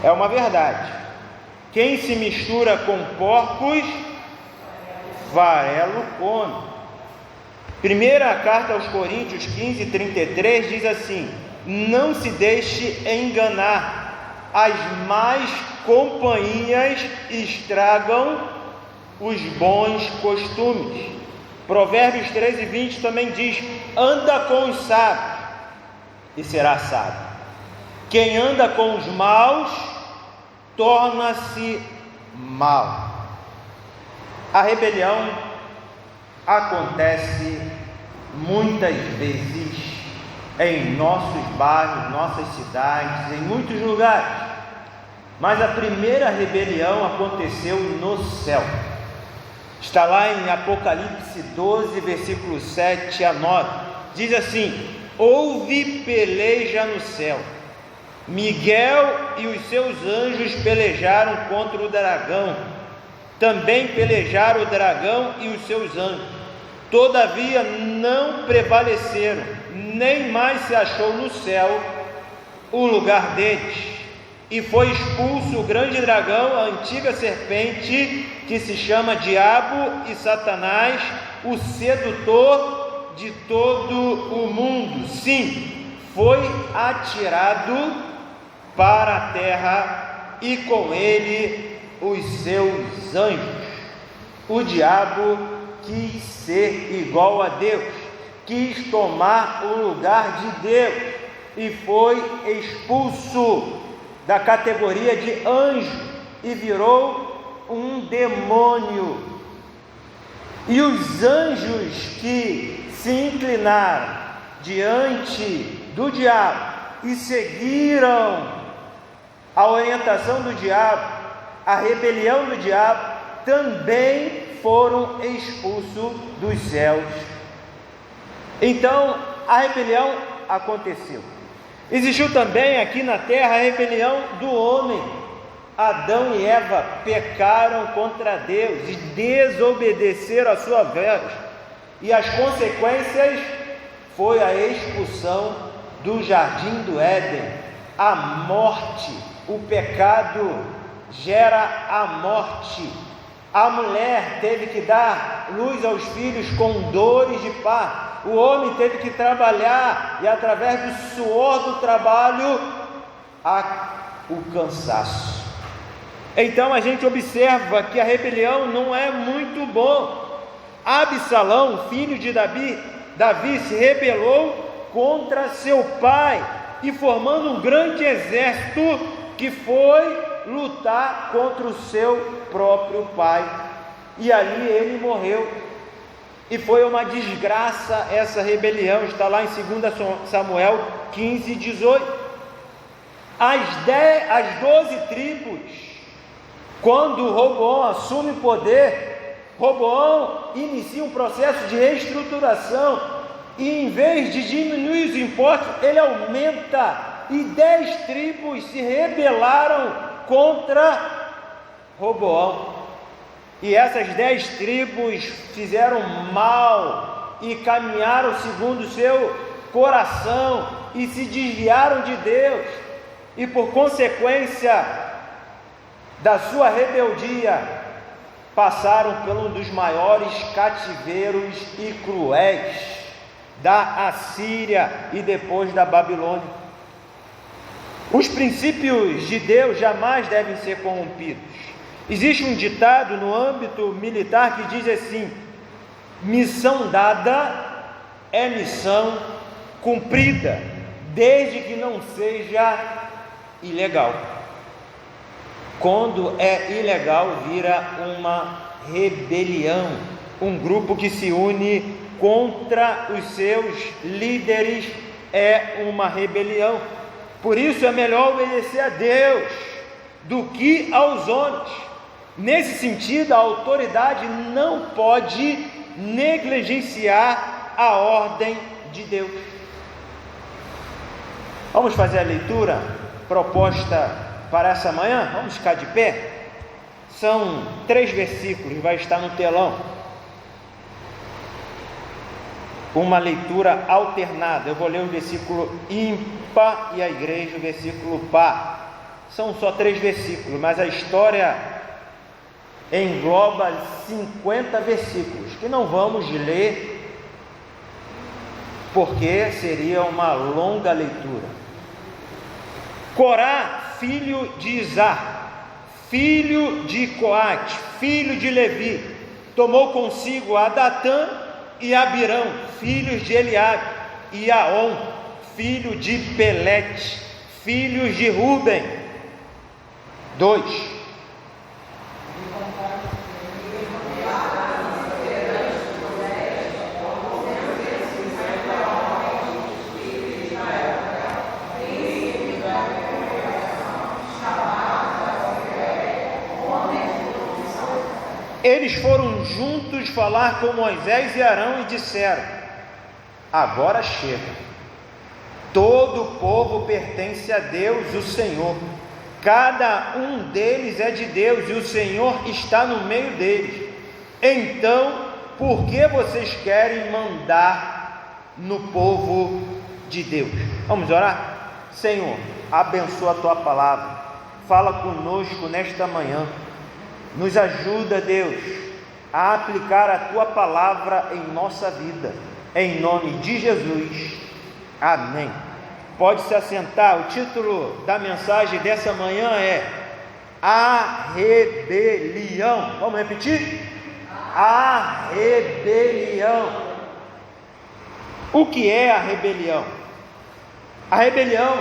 É uma verdade. Quem se mistura com porcos, farelo come. Primeira carta aos Coríntios 15:33 diz assim: não se deixe enganar, as más companhias estragam os bons costumes. Provérbios 13:20 também diz: anda com os sábios e será sábio. Quem anda com os maus torna-se mau. A rebelião acontece muitas vezes em nossos bairros, nossas cidades, em muitos lugares. Mas a primeira rebelião aconteceu no céu. Está lá em Apocalipse 12, versículo 7 a 9. Diz assim: houve peleja no céu. Miguel e os seus anjos pelejaram contra o dragão. Também pelejaram o dragão e os seus anjos. Todavia não prevaleceram, nem mais se achou no céu o lugar deles. E foi expulso o grande dragão, a antiga serpente, que se chama Diabo e Satanás, o sedutor de todo o mundo. Sim, foi atirado para a terra, e com ele os seus anjos. O diabo quis ser igual a Deus, quis tomar o lugar de Deus, e foi expulso da categoria de anjo e virou um demônio. E os anjos que se inclinaram diante do diabo e seguiram a orientação do diabo, a rebelião do diabo, também foram expulsos dos céus. Então a rebelião aconteceu. Existiu também aqui na terra a rebelião do homem. Adão e Eva pecaram contra Deus e desobedeceram a sua voz, e as consequências foi a expulsão do jardim do Éden, a morte. O pecado gera a morte. A mulher teve que dar luz aos filhos com dores de parto. O homem teve que trabalhar, e através do suor do trabalho há o cansaço. Então a gente observa que a rebelião não é muito bom. Absalão, filho de Davi, se rebelou contra seu pai, e formando um grande exército que foi lutar contra o seu próprio pai, e ali ele morreu. E foi uma desgraça essa rebelião. Está lá em 2 Samuel 15:18. As 12 tribos, quando Roboão assume o poder, Roboão inicia um processo de reestruturação, e em vez de diminuir os impostos, ele aumenta, e 10 tribos se rebelaram contra Roboão. E essas 10 tribos fizeram mal e caminharam segundo o seu coração e se desviaram de Deus, e por consequência da sua rebeldia passaram por um dos maiores cativeiros e cruéis da Assíria e depois da Babilônia. Os princípios de Deus jamais devem ser corrompidos. Existe um ditado no âmbito militar que diz assim: missão dada é missão cumprida, desde que não seja ilegal. Quando é ilegal, vira uma rebelião, um grupo que se une contra os seus líderes é uma rebelião. Por isso é melhor obedecer a Deus do que aos homens. Nesse sentido, a autoridade não pode negligenciar a ordem de Deus. Vamos fazer a leitura proposta para essa manhã? Vamos ficar de pé? São 3 versículos, vai estar no telão. Uma leitura alternada. Eu vou ler o versículo ímpar e a igreja o versículo par. são só 3 versículos, mas a história engloba 50 versículos, que não vamos ler, porque seria uma longa leitura. Corá, filho de Izar, filho de Coate, filho de Levi, tomou consigo a Datã e Abirão, filhos de Eliabe, e Aon, filho de Pelete, filhos de Ruben. 2. Eles foram juntos falar com Moisés e Arão e disseram: agora chega. Todo o povo pertence a Deus, o Senhor. Cada um deles é de Deus e o Senhor está no meio deles. Então, por que vocês querem mandar no povo de Deus? Vamos orar? Senhor, abençoa a tua palavra. Fala conosco nesta manhã. Nos ajuda, Deus, a aplicar a tua palavra em nossa vida. Em nome de Jesus. Amém. Pode se assentar. O título da mensagem dessa manhã é A Rebelião. Vamos repetir? A rebelião. O que é a rebelião? A rebelião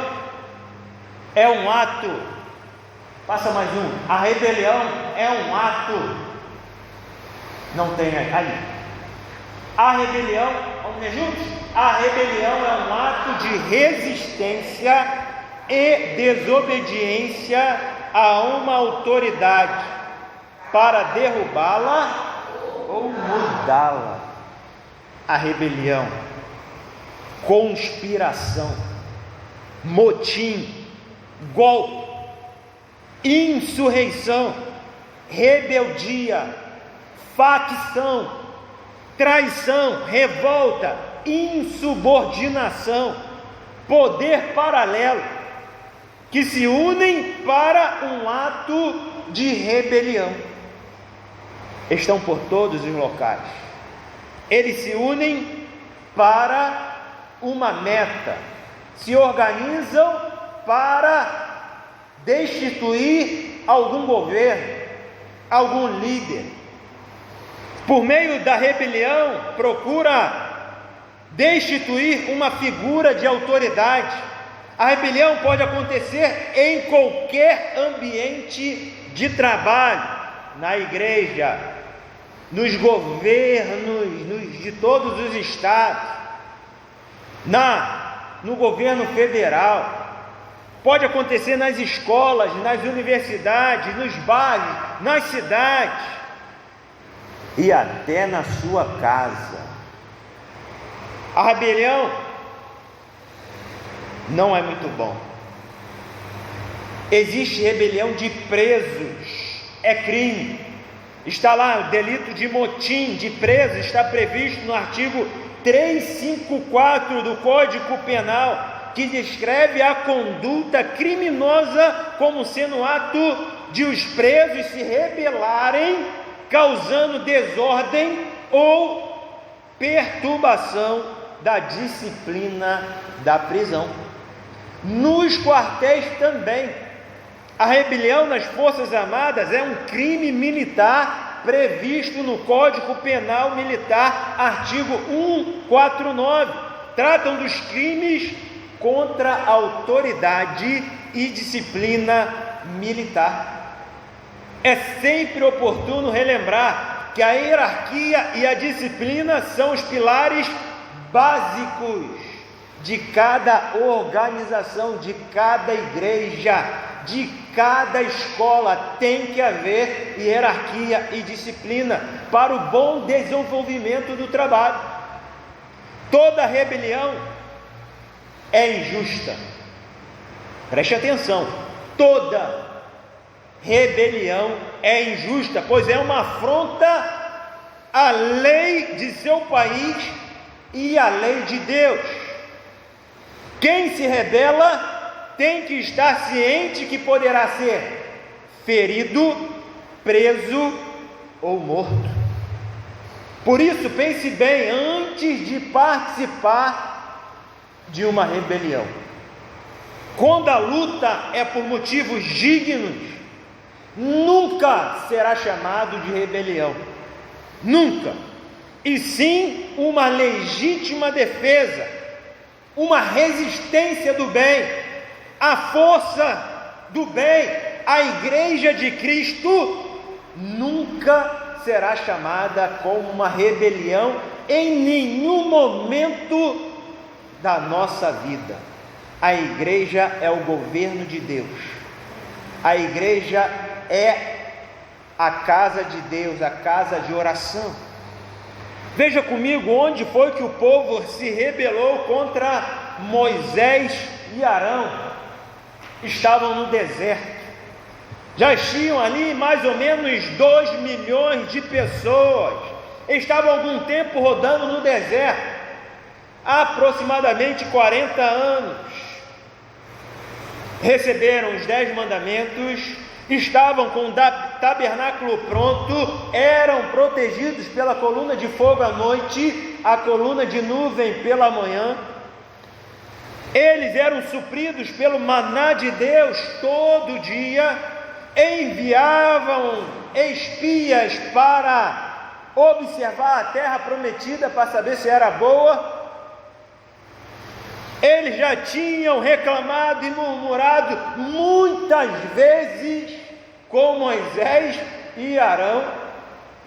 é um ato. Passa mais um. A rebelião é um ato. Não tem aí. A rebelião, vamos ler juntos? A rebelião é um ato de resistência e desobediência a uma autoridade para derrubá-la ou mudá-la. A rebelião, conspiração, motim, golpe, insurreição, rebeldia, facção, traição, revolta, insubordinação, poder paralelo, que se unem para um ato de rebelião. Estão por todos os locais. Eles se unem para uma meta, se organizam para destituir algum governo, algum líder. Por meio da rebelião, procura destituir uma figura de autoridade. A rebelião pode acontecer em qualquer ambiente de trabalho, na igreja, nos governos de todos os estados, no governo federal. Pode acontecer nas escolas, nas universidades, nos bairros, nas cidades e até na sua casa. A rebelião não é muito bom. Existe rebelião de presos, é crime. Está lá o delito de motim de presos, está previsto no artigo 354 do Código Penal, que descreve a conduta criminosa como sendo ato de os presos se rebelarem, causando desordem ou perturbação da disciplina da prisão. Nos quartéis também, a rebelião nas Forças Armadas é um crime militar previsto no Código Penal Militar, artigo 149. Tratam dos crimes contra a autoridade e disciplina militar. É sempre oportuno relembrar que a hierarquia e a disciplina são os pilares básicos de cada organização, de cada igreja, de cada escola. Tem que haver hierarquia e disciplina para o bom desenvolvimento do trabalho. Toda rebelião é injusta. Preste atenção, toda rebelião é injusta, pois é uma afronta à lei de seu país e à lei de Deus. Quem se rebela tem que estar ciente que poderá ser ferido, preso ou morto. Por isso, pense bem antes de participar de uma rebelião. Quando a luta é por motivos dignos, nunca será chamado de rebelião. Nunca. E sim uma legítima defesa, uma resistência do bem, a força do bem. A Igreja de Cristo nunca será chamada como uma rebelião em nenhum momento da nossa vida. A igreja é o governo de Deus. A igreja é a casa de Deus, a casa de oração. Veja comigo onde foi que o povo se rebelou contra Moisés e Arão. Estavam no deserto. Já tinham ali mais ou menos 2 milhões de pessoas. Estavam algum tempo rodando no deserto, aproximadamente 40 anos. Receberam os 10 mandamentos, estavam com o tabernáculo pronto, eram protegidos pela coluna de fogo à noite, a coluna de nuvem pela manhã. Eles eram supridos pelo maná de Deus todo dia. Enviavam espias para observar a terra prometida para saber se era boa. Eles já tinham reclamado e murmurado muitas vezes com Moisés e Arão.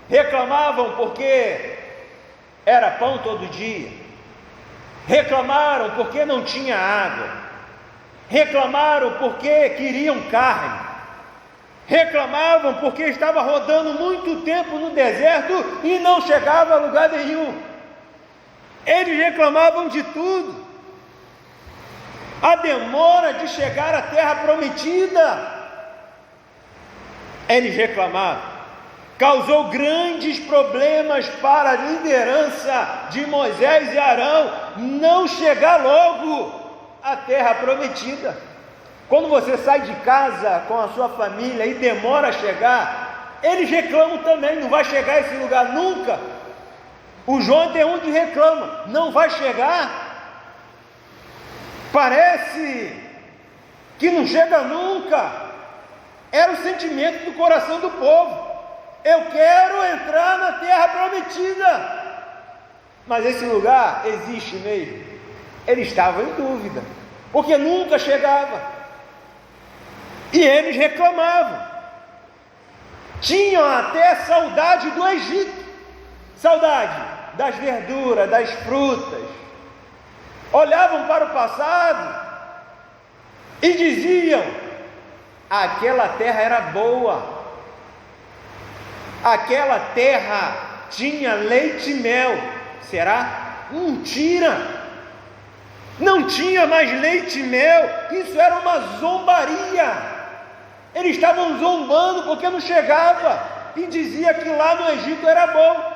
Reclamavam porque era pão todo dia. Reclamaram porque não tinha água. Reclamaram porque queriam carne. Reclamavam porque estava rodando muito tempo no deserto e não chegava a lugar nenhum. Eles reclamavam de tudo. A demora de chegar à terra prometida, eles reclamavam. Causou grandes problemas para a liderança de Moisés e Arão não chegar logo à terra prometida. Quando você sai de casa com a sua família e demora a chegar, eles reclamam também, não vai chegar a esse lugar nunca. O João tem onde reclama, não vai chegar. Parece que não chega nunca. Era o sentimento do coração do povo. Eu quero entrar na terra prometida. Mas esse lugar existe mesmo? Eles estavam em dúvida, porque nunca chegava. E eles reclamavam. Tinham até saudade do Egito, saudade das verduras, das frutas. Olhavam para o passado e diziam: aquela terra era boa, aquela terra tinha leite e mel. Será? Mentira! Não tinha mais leite e mel. Isso era uma zombaria. Eles estavam zombando porque não chegava, e dizia que lá no Egito era bom,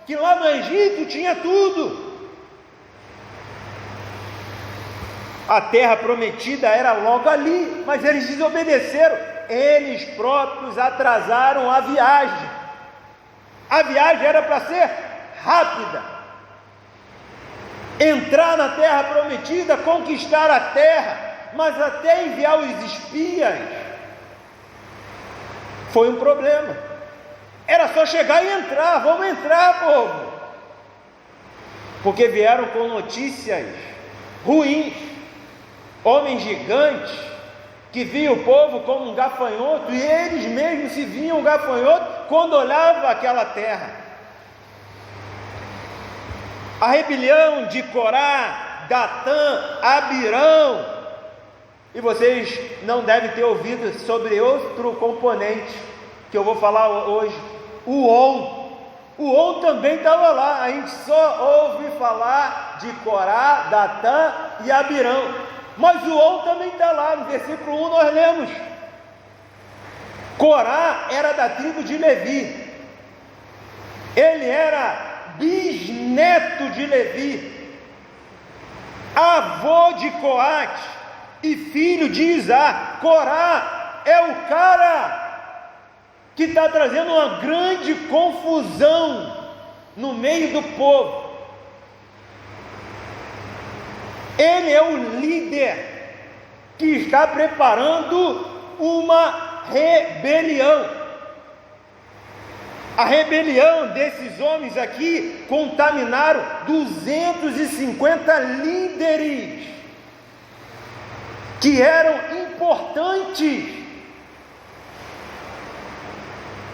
que lá no Egito tinha tudo. A terra prometida era logo ali, mas eles desobedeceram. Eles próprios atrasaram a viagem. A viagem era para ser rápida. Entrar na terra prometida, conquistar a terra, mas até enviar os espias foi um problema. Era só chegar e entrar. Vamos entrar, povo, porque vieram com notícias ruins. Homens gigantes que viam o povo como um gafanhoto, e eles mesmos se viam um gafanhoto quando olhavam aquela terra. A rebelião de Corá, Datã, Abirão. E vocês não devem ter ouvido sobre outro componente que eu vou falar hoje, o On. O On também estava lá. A gente só ouve falar de Corá, Datã e Abirão, mas o On também está lá. No versículo 1 nós lemos: Corá era da tribo de Levi. Ele era bisneto de Levi, avô de Coate e filho de Izar. Corá é o cara que está trazendo uma grande confusão no meio do povo. Ele é o líder que está preparando uma rebelião. A rebelião desses homens aqui contaminaram 250 líderes que eram importantes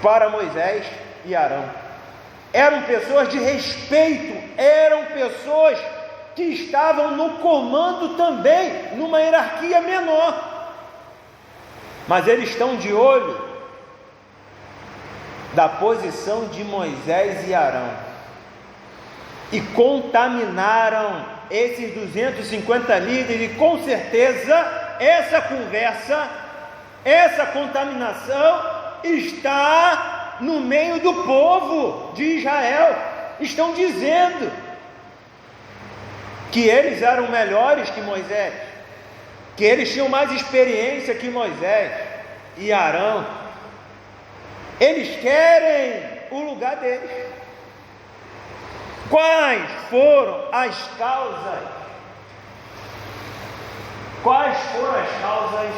para Moisés e Arão. Eram pessoas de respeito, eram pessoas que estavam no comando também, numa hierarquia menor. Mas eles estão de olho da posição de Moisés e Arão e contaminaram esses 250 líderes, e com certeza essa conversa, essa contaminação está no meio do povo de Israel. Estão dizendo que eles eram melhores que Moisés, que eles tinham mais experiência que Moisés e Arão. Eles querem o lugar deles. Quais foram as causas? Quais foram as causas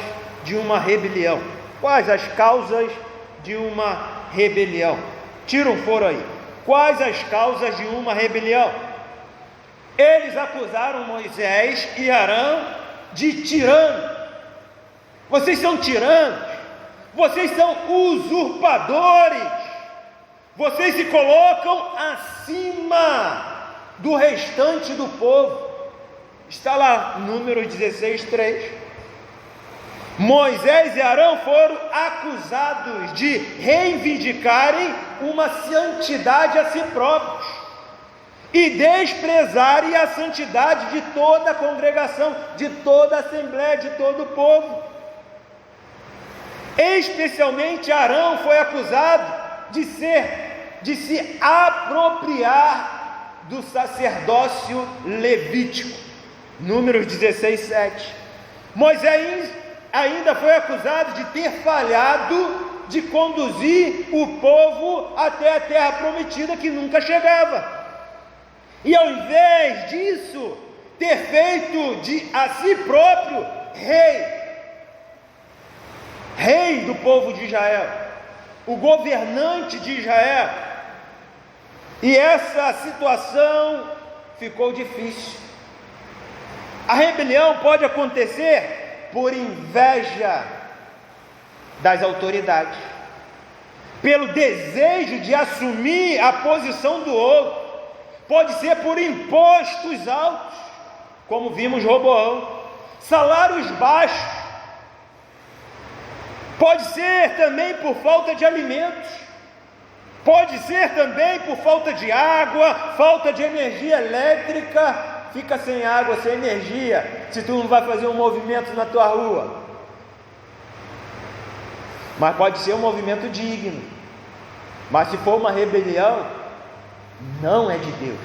de uma rebelião? Quais as causas de uma rebelião? Tira um foro aí. Quais as causas de uma rebelião? Eles acusaram Moisés e Arão de tirano. Vocês são tiranos. Vocês são usurpadores, vocês se colocam acima do restante do povo. Está lá, Números 16:3. Moisés e Arão foram acusados de reivindicarem uma santidade a si próprios e desprezarem a santidade de toda a congregação, de toda a assembleia, de todo o povo. Especialmente Arão foi acusado de se apropriar do sacerdócio levítico. Números 16:7. Moisés ainda foi acusado de ter falhado de conduzir o povo até a terra prometida, que nunca chegava, e ao invés disso ter feito de a si próprio rei do povo de Israel, o governante de Israel. E essa situação ficou difícil. A rebelião pode acontecer por inveja das autoridades, pelo desejo de assumir a posição do outro, pode ser por impostos altos, como vimos Roboão, salários baixos, pode ser também por falta de alimentos, pode ser também por falta de água, falta de energia elétrica. Fica sem água, sem energia, se tu não vai fazer um movimento na tua rua. Mas pode ser um movimento digno. Mas se for uma rebelião, não é de Deus.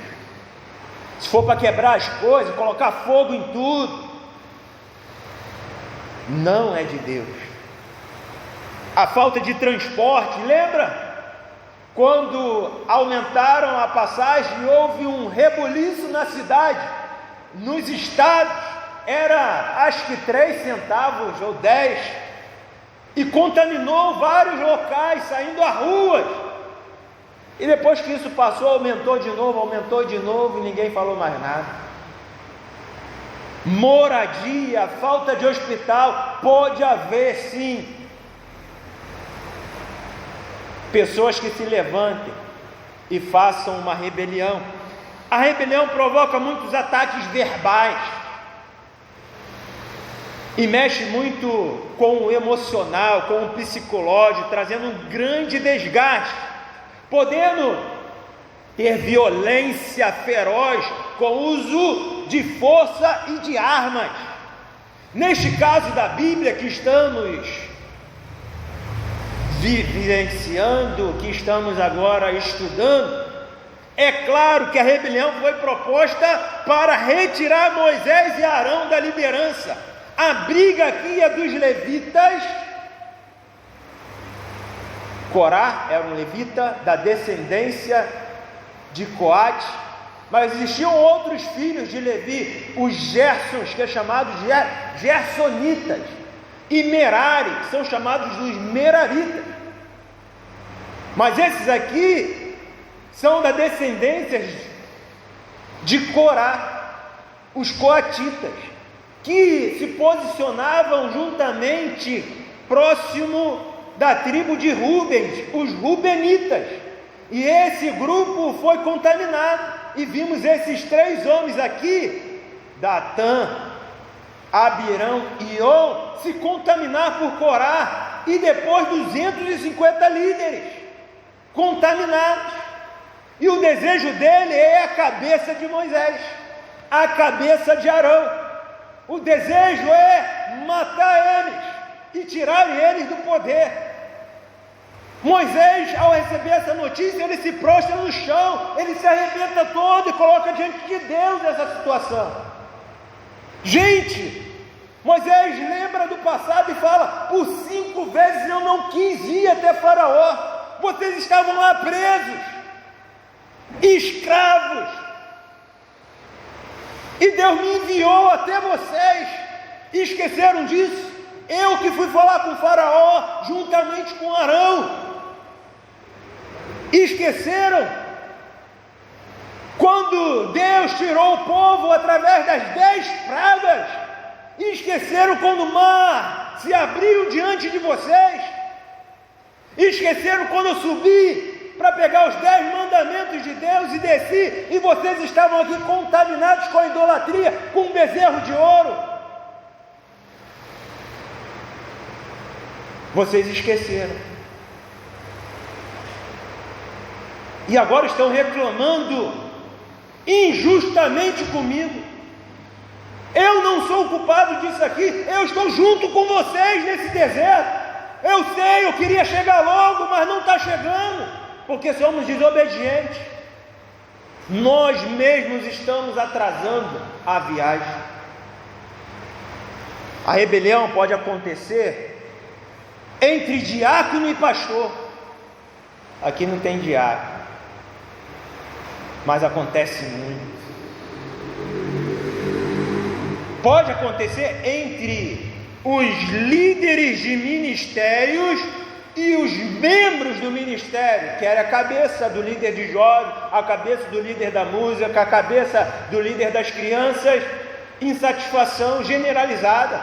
Se for para quebrar as coisas, colocar fogo em tudo, não é de Deus. A falta de transporte, lembra? Quando aumentaram a passagem, houve um rebuliço na cidade, nos estados, era acho que 3 centavos ou 10, e contaminou vários locais, saindo a ruas. E depois que isso passou, aumentou de novo, e ninguém falou mais nada. Moradia, falta de hospital, pode haver sim. Pessoas que se levantem e façam uma rebelião. A rebelião provoca muitos ataques verbais e mexe muito com o emocional, com o psicológico, trazendo um grande desgaste, podendo ter violência feroz com uso de força e de armas. Neste caso da Bíblia que estamos vivenciando, que estamos agora estudando, é claro que a rebelião foi proposta para retirar Moisés e Arão da liderança, A briga aqui é dos levitas. Corá era um levita da descendência de Coate, mas existiam outros filhos de Levi, os Gersons, que é chamado de Gersonitas, e Merari, que são chamados dos Meraritas. Mas esses aqui são da descendência de Corá, os coatitas, que se posicionavam juntamente próximo da tribo de Rubens, os rubenitas. E esse grupo foi contaminado, e vimos esses 3 homens aqui, Datã, Abirão e On, se contaminar por Corá, e depois 250 líderes contaminados. E o desejo dele é a cabeça de Moisés, a cabeça de Arão. O desejo é matar eles e tirar eles do poder. Moisés, ao receber essa notícia, ele se prostra no chão, ele se arrebenta todo e coloca diante de Deus essa situação. Gente, Moisés lembra do passado e fala: por 5 vezes eu não quis ir até Faraó, vocês estavam lá presos, escravos, e Deus me enviou até vocês. Esqueceram disso? Eu que fui falar com Faraó juntamente com Arão. Esqueceram quando Deus tirou o povo através das 10 pragas? Esqueceram quando o mar se abriu diante de vocês? Esqueceram quando eu subi para pegar os 10 mandamentos de Deus e desci, e vocês estavam aqui contaminados com a idolatria, com um bezerro de ouro? Vocês esqueceram. E agora estão reclamando injustamente comigo. Eu não sou o culpado disso aqui, eu estou junto com vocês nesse deserto. Eu sei, eu queria chegar logo, mas não está chegando, porque somos desobedientes. Nós mesmos estamos atrasando a viagem. A rebelião pode acontecer entre diácono e pastor. Aqui não tem diácono, mas acontece muito. Pode acontecer entre os líderes de ministérios e os membros do ministério, que era a cabeça do líder de jovens, a cabeça do líder da música, a cabeça do líder das crianças. Insatisfação generalizada,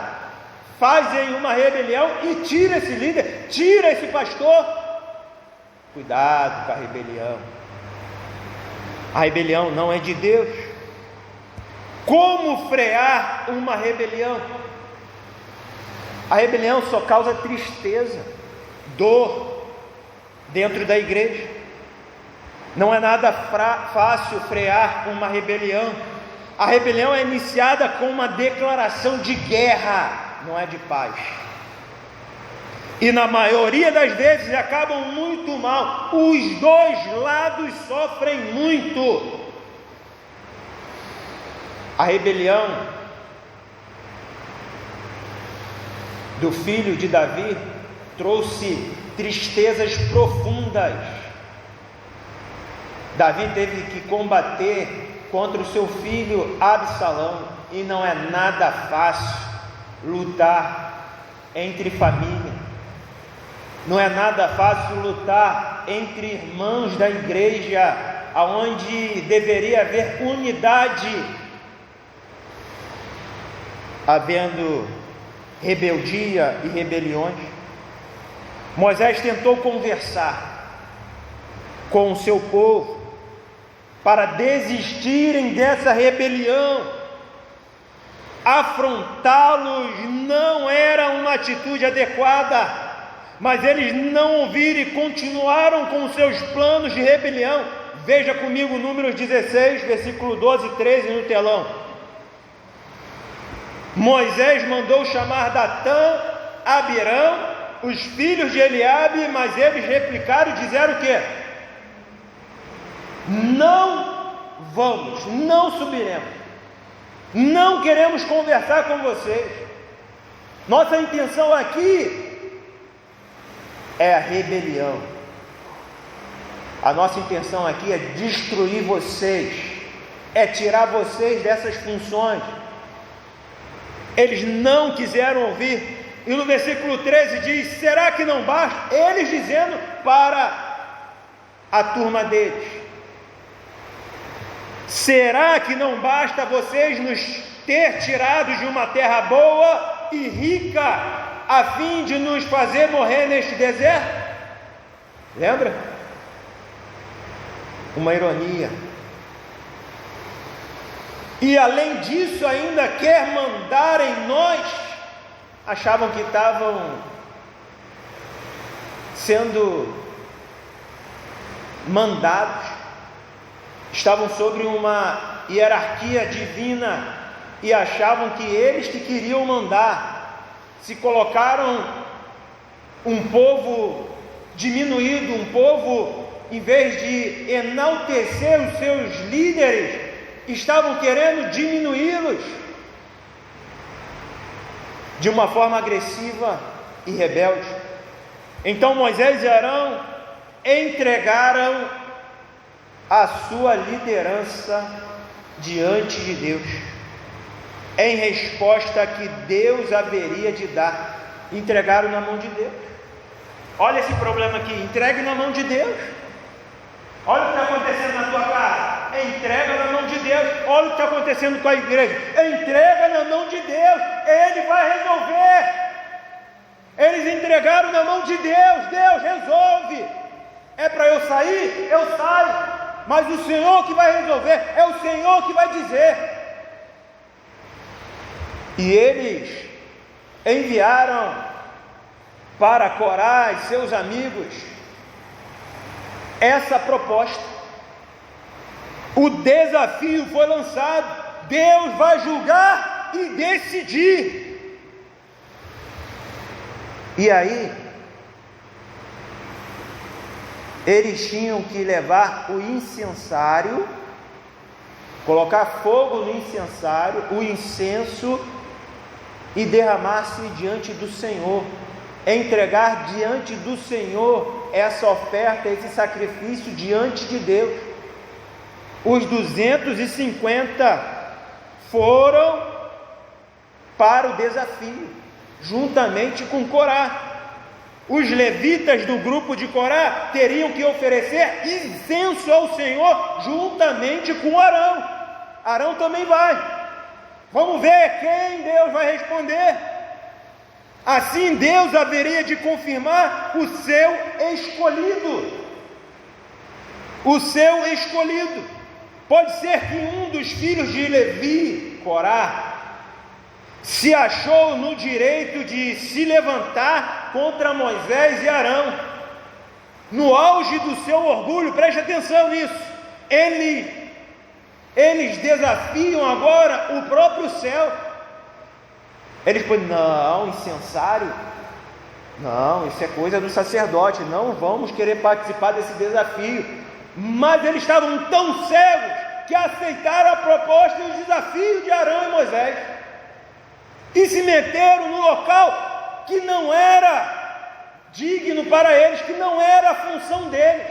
fazem uma rebelião e tira esse líder, tira esse pastor. Cuidado com a rebelião. A rebelião não é de Deus. Como frear uma rebelião? A rebelião só causa tristeza, dor dentro da igreja. Não é nada fácil frear uma rebelião. A rebelião é iniciada com uma declaração de guerra, não é de paz. E na maioria das vezes acabam muito mal. Os dois lados sofrem muito. A rebelião do filho de Davi trouxe tristezas profundas. Davi teve que combater contra o seu filho Absalão, e não é nada fácil lutar entre família, não é nada fácil lutar entre irmãos da igreja, aonde deveria haver unidade. Havendo rebeldia e rebeliões, Moisés tentou conversar com o seu povo para desistirem dessa rebelião. Afrontá-los não era uma atitude adequada, mas eles não ouviram e continuaram com os seus planos de rebelião. Veja comigo Números 16, versículo 12 e 13 no telão. Moisés mandou chamar Datã, Abirão, os filhos de Eliabe, mas eles replicaram e disseram o quê? Não vamos, não subiremos, não queremos conversar com vocês. Nossa intenção aqui é a rebelião. A nossa intenção aqui é destruir vocês, é tirar vocês dessas funções. Eles não quiseram ouvir. E no versículo 13 diz: será que não basta? Eles dizendo para a turma deles: será que não basta vocês nos ter tirado de uma terra boa e rica, a fim de nos fazer morrer neste deserto? Lembra? Uma ironia. E além disso ainda quer mandar em nós. Achavam que estavam sendo mandados, estavam sobre uma hierarquia divina e achavam que eles que queriam mandar. Se colocaram um povo diminuído, um povo, em vez de enaltecer os seus líderes, estavam querendo diminuí-los de uma forma agressiva e rebelde. Então Moisés e Arão entregaram a sua liderança diante de Deus, em resposta a que Deus haveria de dar. Entregaram na mão de Deus. Olha esse problema aqui, entregue na mão de Deus. Olha o que está acontecendo na tua casa, entrega na mão de Deus. Olha o que está acontecendo com a igreja, entrega na mão de Deus, Ele vai resolver. Eles entregaram na mão de Deus, Deus resolve. É para eu sair? Eu saio, mas o Senhor que vai resolver, é o Senhor que vai dizer. E eles enviaram para Corá e seus amigos essa proposta. O desafio foi lançado. Deus vai julgar e decidir. E aí, eles tinham que levar o incensário, colocar fogo no incensário, o incenso, e derramar-se diante do Senhor, entregar diante do Senhor essa oferta, esse sacrifício diante de Deus. Os 250 foram para o desafio, juntamente com Corá. Os levitas do grupo de Corá teriam que oferecer incenso ao Senhor, juntamente com Arão. Arão também vai. Vamos ver quem Deus vai responder. Assim Deus haveria de confirmar o seu escolhido. O seu escolhido. Pode ser que um dos filhos de Levi, Corá, se achou no direito de se levantar contra Moisés e Arão. No auge do seu orgulho, preste atenção nisso, eles desafiam agora o próprio céu. Eles falam: não, incensário, não, isso é coisa do sacerdote, não vamos querer participar desse desafio. Mas eles estavam tão cegos que aceitaram a proposta e o desafio de Arão e Moisés, e se meteram no local que não era digno para eles, que não era a função deles.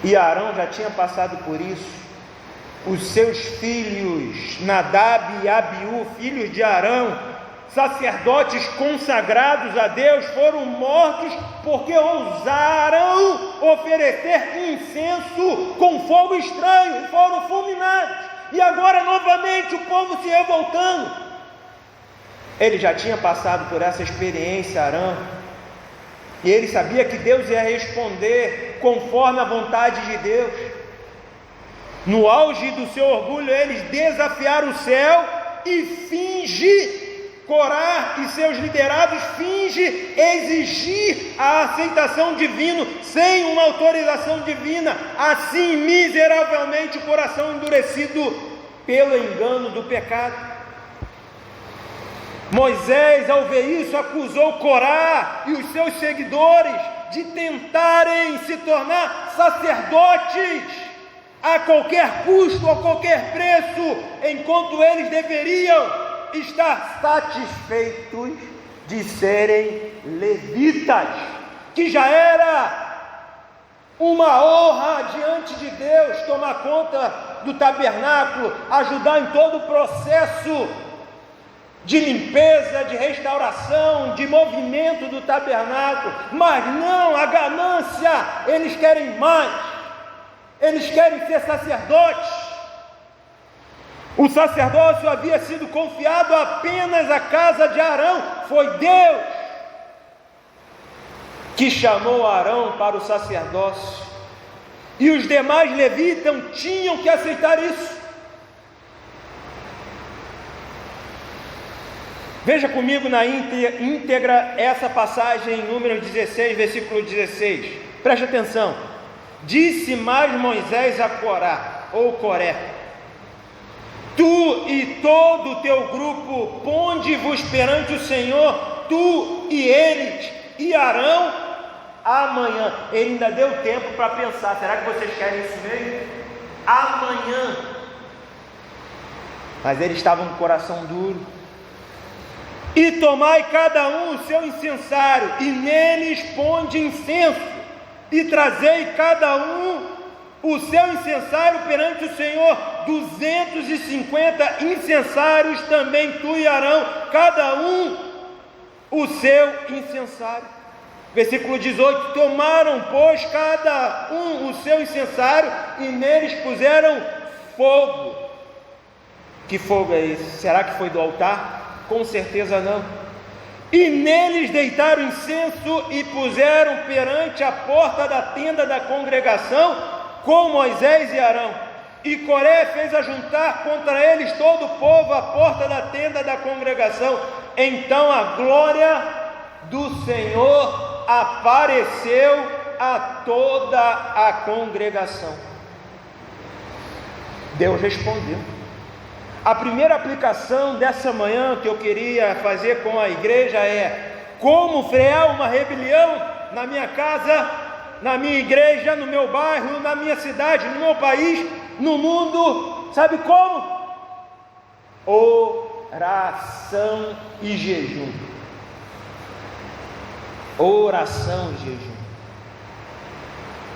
E Arão já tinha passado por isso. Os seus filhos, Nadab e Abiú, filhos de Arão, sacerdotes consagrados a Deus, foram mortos porque ousaram oferecer incenso com fogo estranho e foram fulminados. E agora novamente o povo se revoltando. Ele já tinha passado por essa experiência, Arão, e ele sabia que Deus ia responder conforme a vontade de Deus. No auge do seu orgulho, eles desafiaram o céu e Corá e seus liderados fingem exigir a aceitação divina sem uma autorização divina. Assim, miseravelmente, o coração endurecido pelo engano do pecado. Moisés, ao ver isso, acusou Corá e os seus seguidores de tentarem se tornar sacerdotes a qualquer custo, a qualquer preço, enquanto eles deveriam estar satisfeitos de serem levitas, que já era uma honra diante de Deus tomar conta do tabernáculo, ajudar em todo o processo de limpeza, de restauração, de movimento do tabernáculo. Mas não, a ganância, eles querem mais, eles querem ser sacerdotes. O sacerdócio havia sido confiado apenas à casa de Arão. Foi Deus que chamou Arão para o sacerdócio, e os demais levitas tinham que aceitar isso. Veja comigo na íntegra essa passagem em Números 16, versículo 16. Preste atenção. Disse mais Moisés a Coré: tu e todo o teu grupo, ponde-vos perante o Senhor, tu e eles, e Arão, amanhã. Ele ainda deu tempo para pensar: será que vocês querem isso mesmo? Amanhã. Mas eles estavam com o coração duro. E tomai cada um o seu incensário, e neles ponde incenso, e trazei cada um o seu incensário perante o Senhor, 250 incensários também tu e Arão, cada um o seu incensário. Versículo 18: tomaram, pois, cada um o seu incensário, e neles puseram fogo. Que fogo é esse? Será que foi do altar? Com certeza não. E neles deitaram incenso e puseram perante a porta da tenda da congregação, com Moisés e Arão. E Coré fez ajuntar contra eles todo o povo à porta da tenda da congregação. Então a glória do Senhor apareceu a toda a congregação. Deus respondeu. A primeira aplicação dessa manhã que eu queria fazer com a igreja é: como frear uma rebelião na minha casa, na minha igreja, no meu bairro, na minha cidade, no meu país, no mundo. Sabe como? Oração e jejum. Oração e jejum.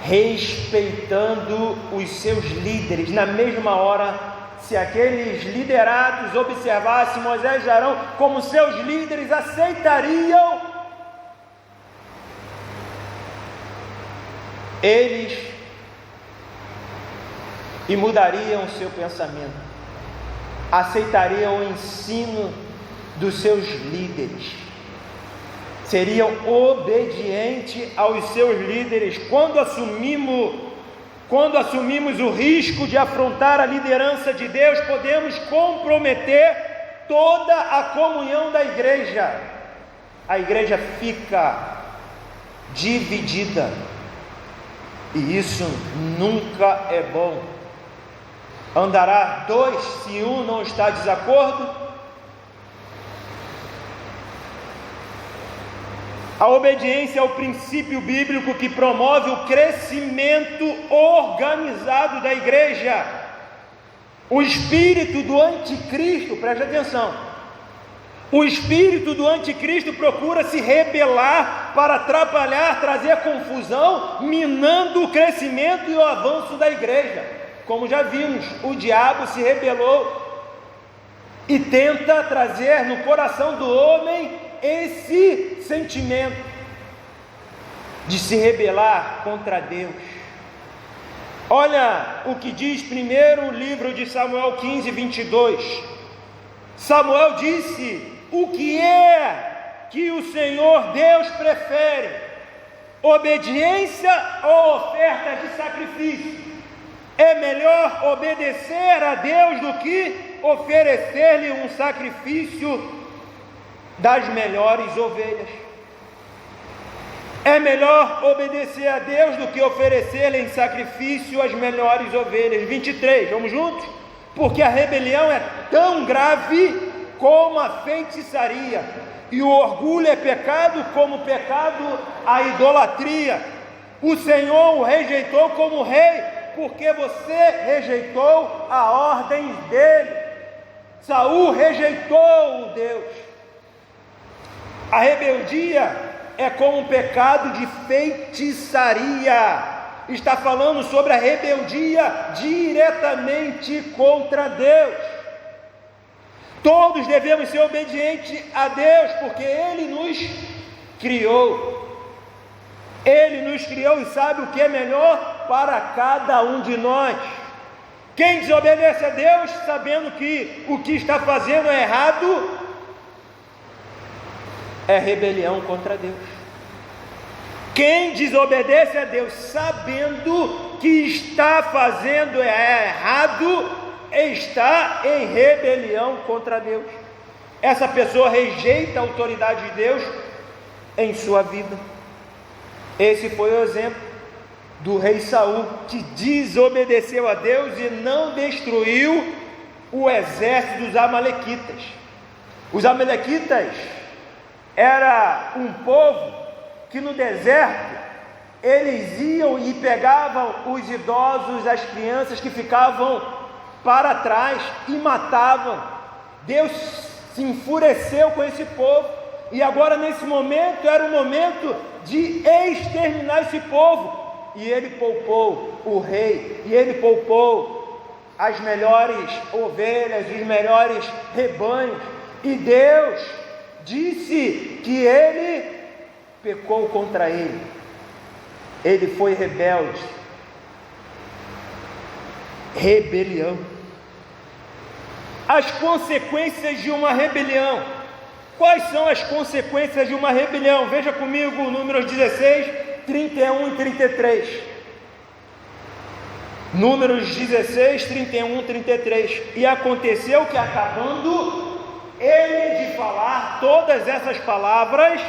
Respeitando os seus líderes. Na mesma hora, se aqueles liderados observassem Moisés e Arão como seus líderes, aceitariam eles e mudariam o seu pensamento, aceitariam o ensino dos seus líderes, seriam obedientes aos seus líderes. Quando assumimos o risco de afrontar a liderança de Deus, podemos comprometer toda a comunhão da igreja. A igreja fica dividida, e isso nunca é bom. Andará dois se um não está de desacordo? A obediência é o princípio bíblico que promove o crescimento organizado da igreja. O espírito do anticristo, preste atenção, o espírito do anticristo procura se rebelar para atrapalhar, trazer confusão, minando o crescimento e o avanço da igreja. Como já vimos, o diabo se rebelou e tenta trazer no coração do homem esse sentimento de se rebelar contra Deus. Olha o que diz primeiro o livro de Samuel 15, 22. Samuel disse: o que é que o Senhor Deus prefere? Obediência ou oferta de sacrifício? É melhor obedecer a Deus do que oferecer-lhe um sacrifício das melhores ovelhas. É melhor obedecer a Deus do que oferecer-lhe em sacrifício as melhores ovelhas. 23, vamos juntos? Porque a rebelião é tão grave como a feitiçaria, e o orgulho é pecado como pecado a idolatria. O Senhor o rejeitou como rei, porque você rejeitou a ordem dele. Saul rejeitou o Deus. A rebeldia é como um pecado de feitiçaria. Está falando sobre a rebeldia diretamente contra Deus. Todos devemos ser obedientes a Deus, porque Ele nos criou. Ele nos criou e sabe o que é melhor para cada um de nós. Quem desobedece a Deus, sabendo que o que está fazendo é errado, é rebelião contra Deus. Quem desobedece a Deus, sabendo que está fazendo errado, está em rebelião contra Deus. Essa pessoa rejeita a autoridade de Deus em sua vida. Esse foi o exemplo do rei Saul, que desobedeceu a Deus e não destruiu o exército dos amalequitas. Os amalequitas era um povo que no deserto eles iam e pegavam os idosos, as crianças que ficavam para trás e matavam. Deus se enfureceu com esse povo e agora nesse momento era o momento de exterminar esse povo. E ele poupou o rei, e ele poupou as melhores ovelhas, os melhores rebanhos. E Deus disse que ele pecou contra ele. Ele foi rebelde. Rebelião. As consequências de uma rebelião. Quais são as consequências de uma rebelião? Veja comigo Números 16, 31 e 33. Números 16, 31 e 33. E aconteceu que, acabando ele de falar todas essas palavras,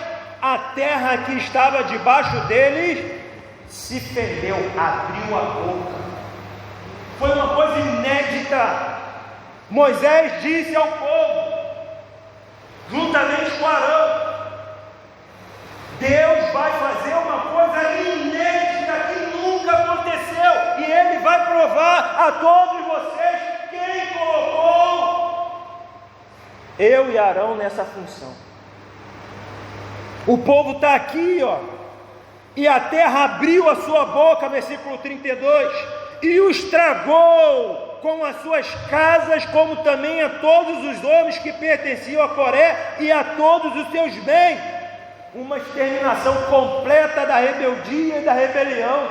a terra que estava debaixo deles se fendeu, abriu a boca. Foi uma coisa inédita. Moisés disse ao povo, juntamente com Arão: Deus vai fazer uma coisa inédita que nunca aconteceu, e Ele vai provar a todos vocês quem colocou eu e Arão nessa função. O povo está aqui, e a terra abriu a sua boca, versículo 32, e os tragou com as suas casas, como também a todos os homens que pertenciam a Coré e a todos os seus bens. Uma exterminação completa da rebeldia e da rebelião.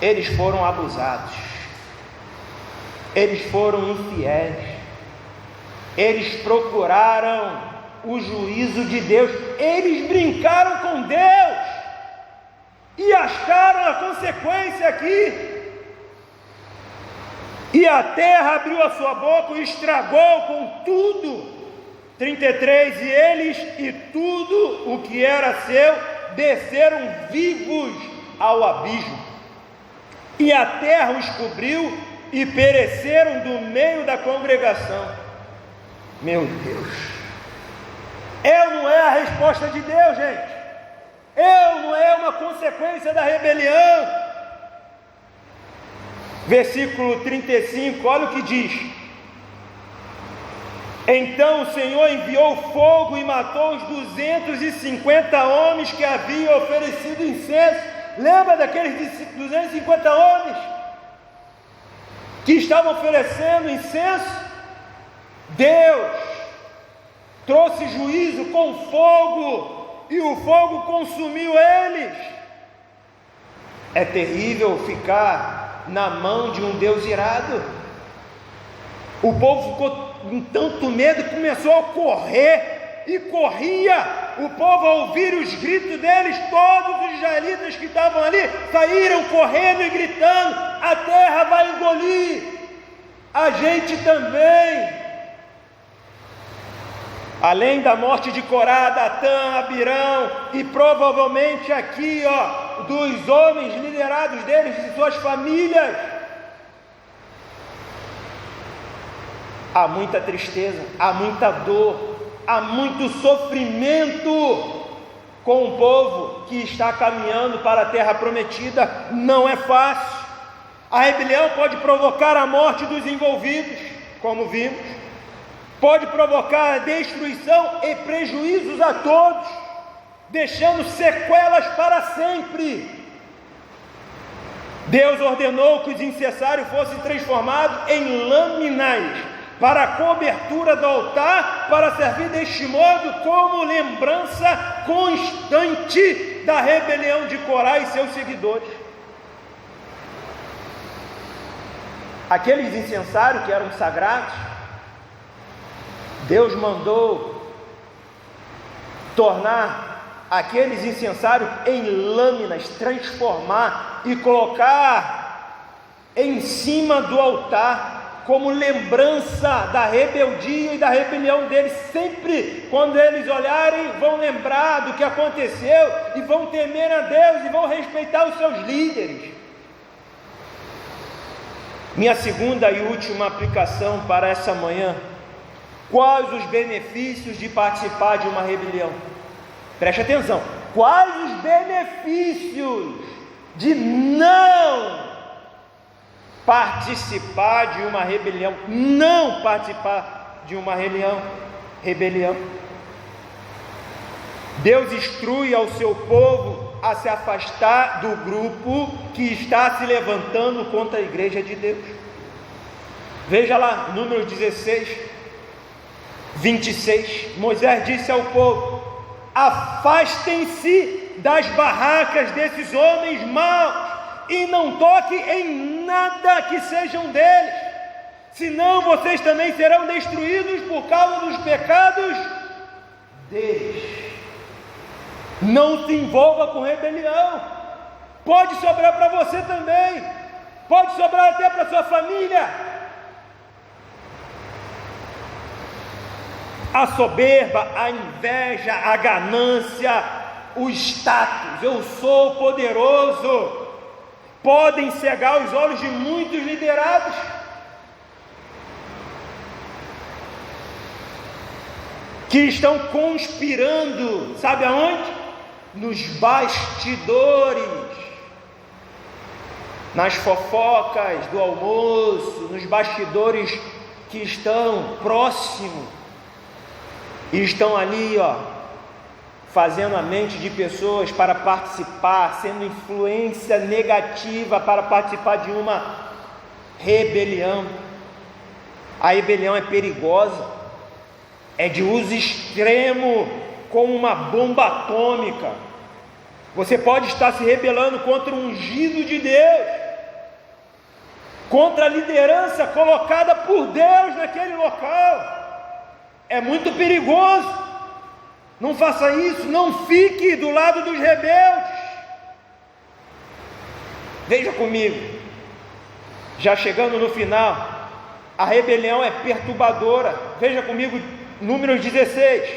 Eles foram abusados, eles foram infiéis, eles procuraram o juízo de Deus, eles brincaram com Deus e acharam a consequência aqui. E a terra abriu a sua boca e estragou com tudo. 33, e eles e tudo o que era seu desceram vivos ao abismo, e a terra os cobriu e pereceram do meio da congregação. Meu Deus, eu não é a resposta de Deus, gente. Eu não é uma consequência da rebelião. Versículo 35, olha o que diz: então o Senhor enviou fogo e matou os 250 homens que haviam oferecido incenso. Lembra daqueles 250 homens que estavam oferecendo incenso? Deus trouxe juízo com fogo, e o fogo consumiu eles. É terrível ficar na mão de um Deus irado. O povo ficou com tanto medo que começou a correr, e corria. O povo, ao ouvir os gritos deles, todos os israelitas que estavam ali saíram correndo e gritando: a terra vai engolir a gente também. Além da morte de Corá, Datã, Abirão, e provavelmente aqui, dos homens liderados deles e suas famílias, há muita tristeza, há muita dor, há muito sofrimento com o povo que está caminhando para a terra prometida. Não é fácil. A rebelião pode provocar a morte dos envolvidos, como vimos, pode provocar a destruição e prejuízos a todos, deixando sequelas para sempre. Deus ordenou que os incensários fossem transformados em lâminas para a cobertura do altar, para servir deste modo como lembrança constante da rebelião de Corá e seus seguidores. Aqueles incensários que eram sagrados, Deus mandou tornar aqueles incensários em lâminas, transformar e colocar em cima do altar, como lembrança da rebeldia e da rebelião deles. Sempre quando eles olharem, vão lembrar do que aconteceu e vão temer a Deus e vão respeitar os seus líderes. Minha segunda e última aplicação para essa manhã: quais os benefícios de participar de uma rebelião? Preste atenção, quais os benefícios de não participar de uma rebelião? Não participar de uma rebelião. Deus instrui ao seu povo a se afastar do grupo que está se levantando contra a igreja de Deus. Veja lá, Números 16, 26, Moisés disse ao povo: afastem-se das barracas desses homens maus e não toquem em nada que sejam deles, senão vocês também serão destruídos por causa dos pecados deles. Não se envolva com rebelião. Pode sobrar para você também, pode sobrar até para sua família. A soberba, a inveja, a ganância, o status, eu sou poderoso, podem cegar os olhos de muitos liderados. Que estão conspirando, sabe aonde? Nos bastidores, nas fofocas do almoço, nos bastidores que estão próximos, e estão ali, fazendo a mente de pessoas para participar, sendo influência negativa para participar de uma rebelião. A rebelião é perigosa, é de uso extremo, como uma bomba atômica. Você pode estar se rebelando contra o ungido de Deus, contra a liderança colocada por Deus naquele local. É muito perigoso. Não faça isso, não fique do lado dos rebeldes. Veja comigo, já chegando no final, a rebelião é perturbadora. Veja comigo, Números 16.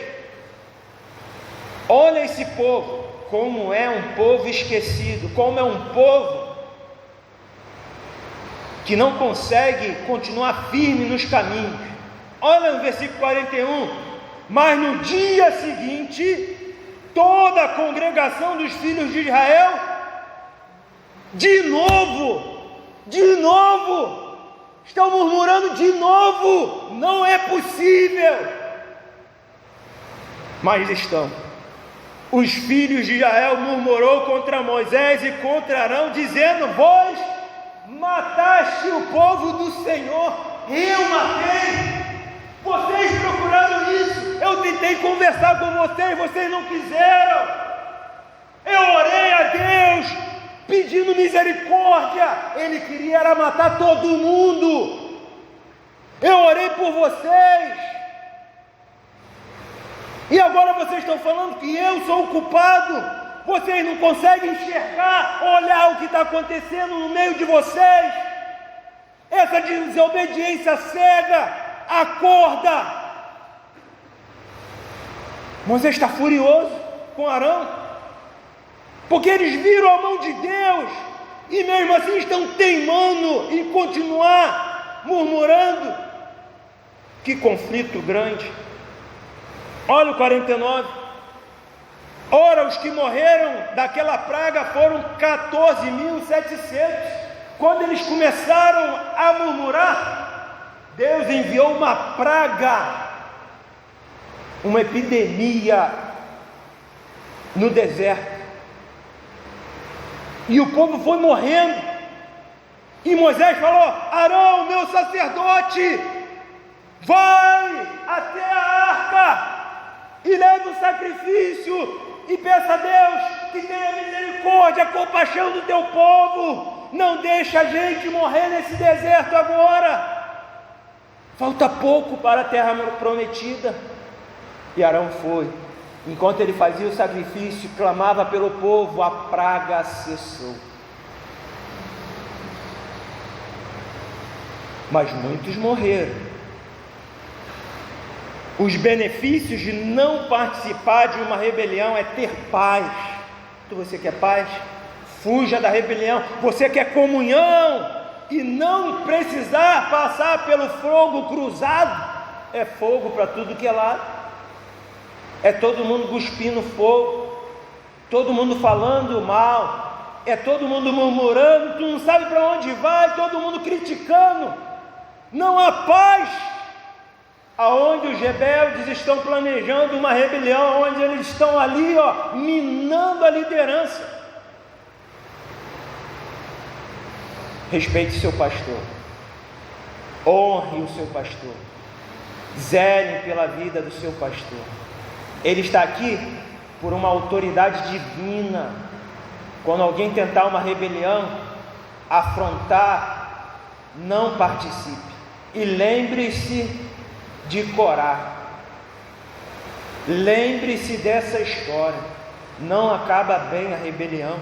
Olha esse povo, como é um povo esquecido, como é um povo que não consegue continuar firme nos caminhos. Olha no versículo 41, mas no dia seguinte, toda a congregação dos filhos de Israel, de novo, estão murmurando de novo. Não é possível, mas estão. Os filhos de Israel murmurou contra Moisés e contra Arão, dizendo: vós mataste o povo do Senhor. Eu matei. Vocês procuraram isso. Eu tentei conversar com vocês, vocês não quiseram. Eu orei a Deus pedindo misericórdia. Ele queria era matar todo mundo. Eu orei por vocês. E agora vocês estão falando que eu sou o culpado. Vocês não conseguem enxergar, olhar o que está acontecendo no meio de vocês. Essa desobediência cega. Acorda. Moisés está furioso com Arão, porque eles viram a mão de Deus e mesmo assim estão teimando em continuar murmurando. Que conflito grande. Olha o 49. Ora, os que morreram daquela praga foram 14.700, quando eles começaram a murmurar, Deus enviou uma praga, uma epidemia no deserto, e o povo foi morrendo. E Moisés falou: Arão, meu sacerdote, vai até a arca e leve o sacrifício e peça a Deus que tenha misericórdia, compaixão do teu povo. Não deixa a gente morrer nesse deserto agora. Falta pouco para a terra prometida. E Arão foi. Enquanto ele fazia o sacrifício, clamava pelo povo, a praga cessou. Mas muitos morreram. Os benefícios de não participar de uma rebelião é ter paz. Você quer paz? Fuja da rebelião. Você quer comunhão e não precisar passar pelo fogo cruzado? É fogo para tudo que é lado. É todo mundo cuspindo fogo, todo mundo falando mal, é todo mundo murmurando, tu não sabe para onde vai, todo mundo criticando. Não há paz. Aonde os rebeldes estão planejando uma rebelião, onde eles estão ali, minando a liderança. Respeite seu pastor, honre o seu pastor, zele pela vida do seu pastor. Ele está aqui por uma autoridade divina. Quando alguém tentar uma rebelião, afrontar, não participe. E lembre-se de Corá. Lembre-se dessa história. Não acaba bem a rebelião.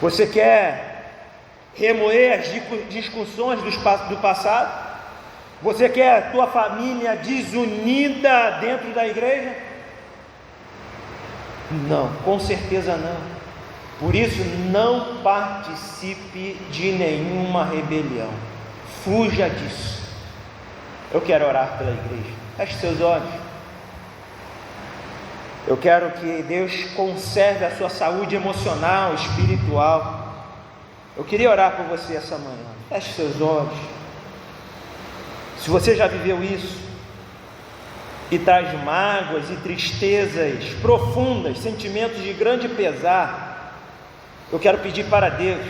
Você quer remover as discussões do passado? Você quer a tua família desunida dentro da igreja? Não, com certeza não. Por isso, não participe de nenhuma rebelião. Fuja disso. Eu quero orar pela igreja. Feche seus olhos. Eu quero que Deus conserve a sua saúde emocional, espiritual. Eu queria orar por você essa manhã. Feche seus olhos. Se você já viveu isso e traz mágoas e tristezas profundas, sentimentos de grande pesar, eu quero pedir para Deus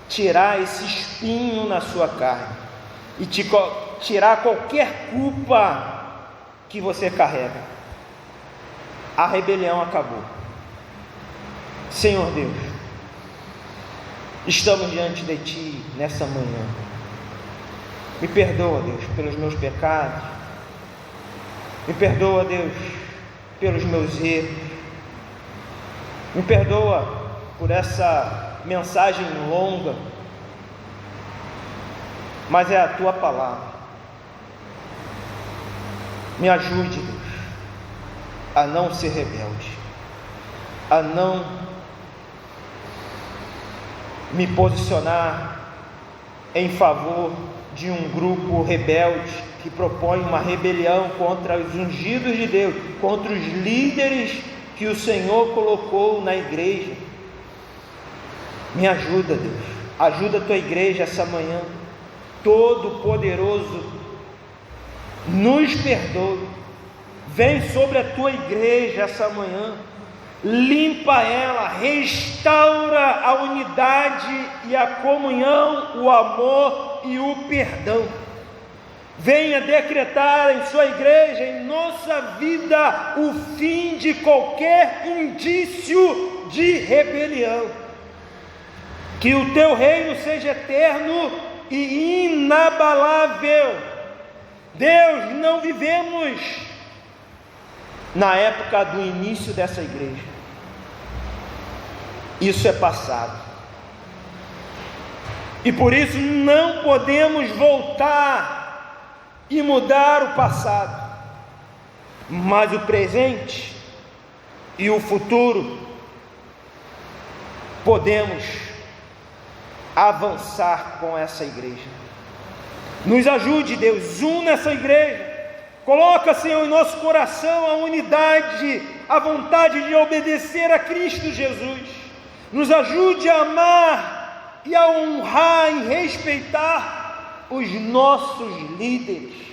tirar esse espinho na sua carne e tirar qualquer culpa que você carrega. A rebelião acabou. Senhor Deus, estamos diante de Ti nessa manhã. Me perdoa, Deus, pelos meus pecados. Me perdoa, Deus, pelos meus erros. Me perdoa por essa mensagem longa, mas é a Tua palavra. Me ajude, Deus, a não ser rebelde, a não me posicionar em favor de um grupo rebelde que propõe uma rebelião contra os ungidos de Deus, contra os líderes que o Senhor colocou na igreja. Me ajuda, Deus, ajuda a Tua igreja essa manhã. Todo-Poderoso, nos perdoe. Vem sobre a Tua igreja essa manhã, limpa ela, restaura a unidade e a comunhão, o amor e o perdão. Venha decretar em sua igreja, em nossa vida, o fim de qualquer indício de rebelião. Que o Teu reino seja eterno e inabalável. Deus, não vivemos na época do início dessa igreja. Isso é passado. E por isso não podemos voltar e mudar o passado. Mas o presente e o futuro podemos avançar com essa igreja. Nos ajude, Deus, una essa igreja. Coloca, Senhor, em nosso coração a unidade, a vontade de obedecer a Cristo Jesus. nos ajude a amar e a honrar e respeitar os nossos líderes.